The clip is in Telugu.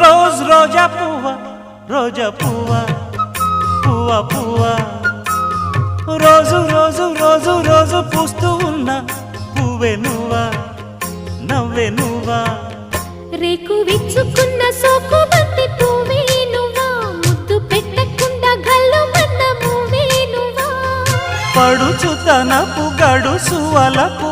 రోజ్ రోజా పువ్వా రోజా పువ్వా పువ్వా పువ్వా రోజు రోజు రోజు రోజు పూస్తూ ఉన్న పువ్వే నువ్వా నవ్వే నువ్వా రేకు విచ్చుకున్న సోకు బంతి పువ్వే నువ్వా ముద్దు పెట్టకుండా గల్లుమన్న పువ్వే నువ్వా పడుచు తనపు గడుసు వలకు